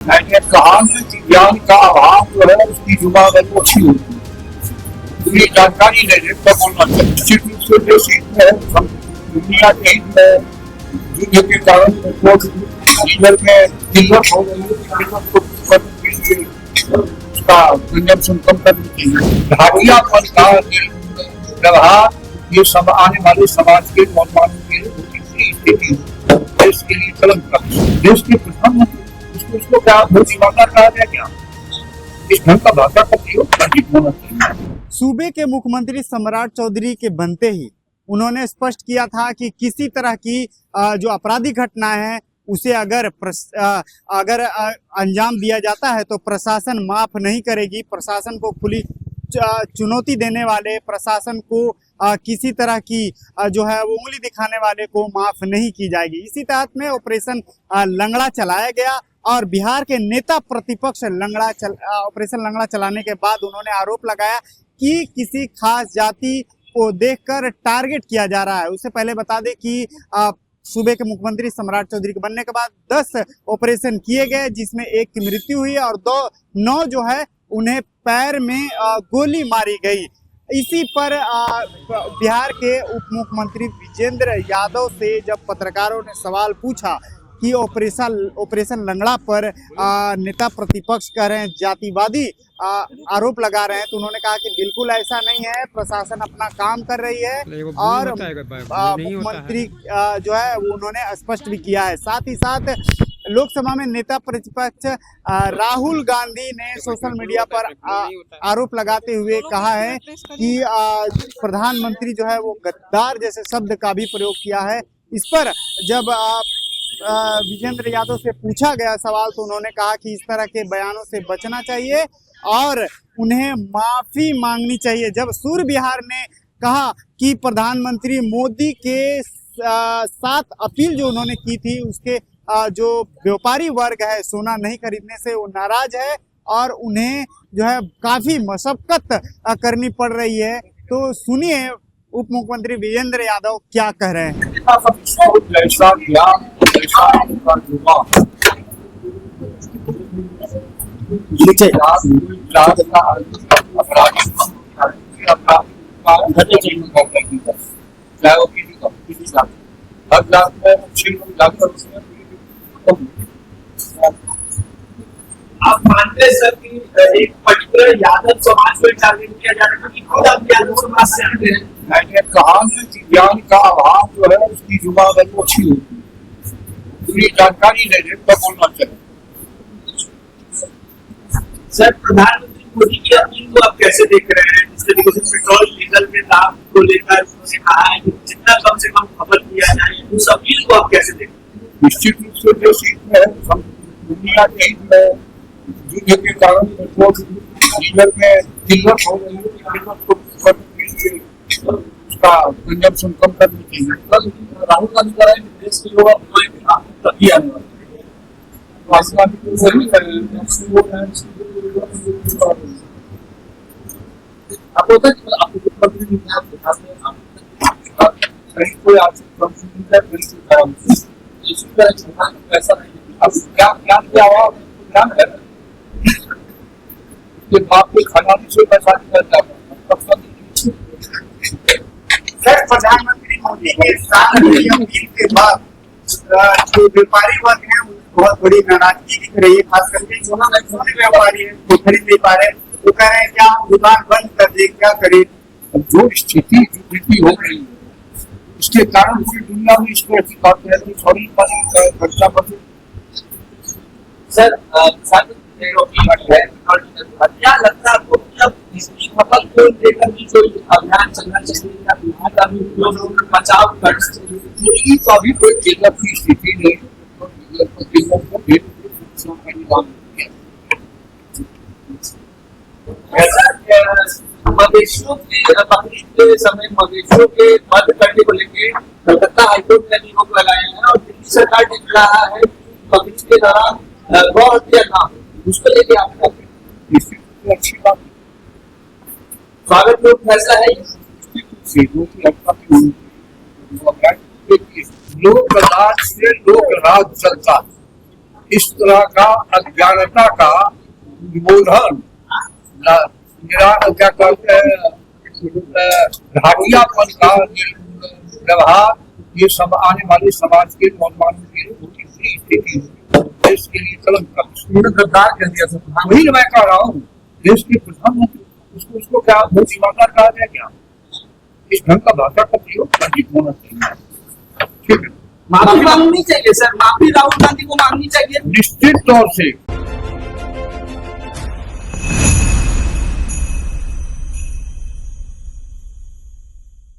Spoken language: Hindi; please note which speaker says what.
Speaker 1: मैंने कहा कि ज्ञान का अभाव जो है उसकी जुबान है वो अच्छी होती है। पूरी जानकारी लेने तब बोलना चाहिए। निश्चित रूप से जो सीट है दुनिया के हित में युद्ध के कारण लीडर में किल्लत हो गई है, किल्लत को दूर करने के लिए उसका कंजम्पशन कम करनी चाहिए। भाटियापन का व्यवहार ये सब आने वाले समाज के नौजवानों के लिए बहुत ही बुरी स्थिति है। देश के लिए कलंक का देश के प्रधानमंत्री उसको क्या बहुत ईमानदार कहा जाए क्या? इस ढंग का भाषा का प्रयोग नहीं होना चाहिए।
Speaker 2: सूबे के मुख्यमंत्री सम्राट चौधरी के बनते ही उन्होंने स्पष्ट किया था कि किसी तरह की जो आपराधिक घटना है उसे अगर अंजाम दिया जाता है तो प्रशासन माफ नहीं करेगी। प्रशासन को खुली चुनौती देने वाले, प्रशासन को किसी तरह की जो है वो उंगली दिखाने वाले को माफ नहीं की जाएगी। इसी तहत में ऑपरेशन लंगड़ा चलाया गया और बिहार के नेता प्रतिपक्ष ऑपरेशन लंगड़ा चलाने के बाद उन्होंने आरोप लगाया कि किसी खास जाति को देखकर टारगेट किया जा रहा है। उससे पहले बता दें कि सूबे के मुख्यमंत्री सम्राट चौधरी के बनने के बाद 10 ऑपरेशन किए गए, जिसमें एक की मृत्यु हुई और 9 जो है उन्हें पैर में गोली मारी गई। इसी पर बिहार के उप मुख्यमंत्री विजेंद्र यादव से जब पत्रकारों ने सवाल पूछा कि ऑपरेशन लंगड़ा पर नेता प्रतिपक्ष कह रहे हैं जातिवादी आरोप लगा रहे हैं, तो उन्होंने कहा कि बिल्कुल ऐसा नहीं है, प्रशासन अपना काम कर रही है और मुख्यमंत्री जो है वो उन्होंने स्पष्ट भी किया है। साथ ही साथ लोकसभा में नेता प्रतिपक्ष राहुल गांधी ने सोशल मीडिया पर आरोप लगाते हुए कहा है कि प्रधानमंत्री जो है वो गद्दार जैसे शब्द का भी प्रयोग किया है। इस पर जब विजेंद्र यादव से पूछा गया सवाल तो उन्होंने कहा कि इस तरह के बयानों से बचना चाहिए और उन्हें माफी मांगनी चाहिए। जब सूर्य बिहार ने कहा कि प्रधानमंत्री मोदी के साथ अपील जो उन्होंने की थी उसके जो व्यापारी वर्ग है सोना नहीं खरीदने से वो नाराज है और उन्हें जो है काफी मशक्कत करनी पड़ रही है, तो सुनिए उप मुख्यमंत्री विजेंद्र यादव क्या कह रहे हैं।
Speaker 3: आप मानते हैं सर कि एक पर्टिकुलर यादव समाज को टारगेट किया जा रहा है कि खुद आप यादव से आते हैं?
Speaker 1: मैंने कहा कि ज्ञान का अभाव जो है उसकी जुबान है वो अच्छी होती है। पूरी जानकारी लेने तब बोलना चाहिए।
Speaker 3: सर, प्रधानमंत्री मोदी की अपील को आप कैसे देख रहे हैं? जिस तरीके से पेट्रोल डीजल के दाम को लेकर उन्होंने कहा है कि जितना कम से कम खपत किया जाए, उस अपील को आप कैसे देखते हैं?
Speaker 1: निश्चित रूप से जो सीट है दुनिया के हित में युद्ध के कारण लीडर में किल्लत हो गई है, किल्लत को दूर करने के लिए उसका कंजम्पशन कम करनी चाहिए। राहुल गांधी कह रहे हैं कि देश के लोग तभी आने वाले आप होता है आपको मुख्यमंत्री कोई ऐसा नहीं। अब क्या हुआ क्या है कि बाप के खानदान से पैसा निकलता है।
Speaker 2: सर, प्रधानमंत्री मोदी के साथ अपील के बाद जो व्यापारी वर्ग है बहुत बड़ी नाराजगी दिख रही है, खास करके सोना व्यापारी है वो खरीद नहीं पा रहे, वो कह रहे हैं क्या दुकान बंद कर दे, क्या करे।
Speaker 1: जो स्थिति हो रही है इसके कारण पूरी दुनिया में इसको ऐसी बात है कि सॉरी खर्चा बचे।
Speaker 3: सर, क्या लगता है आपको जब इसकी खपत को लेकर भी कोई अभियान चलना चाहिए बिहार का भी बचाव कर
Speaker 1: मुर्गी का भी कोई किल्लत की स्थिति नहीं
Speaker 3: मवेशियों के समय मवेशियों के बंद करने को लेकर कलकत्ता हाईकोर्ट ने भी रोक लगाया है और दिल्ली सरकार ने कहा है मवेशी के दौरान गौ हत्या ना उसको लेके आप
Speaker 1: अच्छी बात
Speaker 3: स्वागत योग फैसला है।
Speaker 1: लोक राज से लोक राज चलता है। इस तरह का अज्ञानता का बोधन, क्या कहते हैं, घाटियापन का व्यवहार, ये सब आने वाले समाज के नौजवानों के लिए बहुत ही बुरी स्थिति है। देश के लिए कलंक का
Speaker 3: उन्होंने गद्दार कह दिया था।
Speaker 1: वही मैं कह रहा हूँ, देश के प्रधानमंत्री उसको क्या बहुत ईमानदार कहा जाए क्या? इस ढंग का भाषा का प्रयोग वर्जित होना चाहिए। ठीक है,
Speaker 3: माफी मांगनी चाहिए सर, माफी राहुल गांधी को मांगनी चाहिए।
Speaker 1: निश्चित तौर से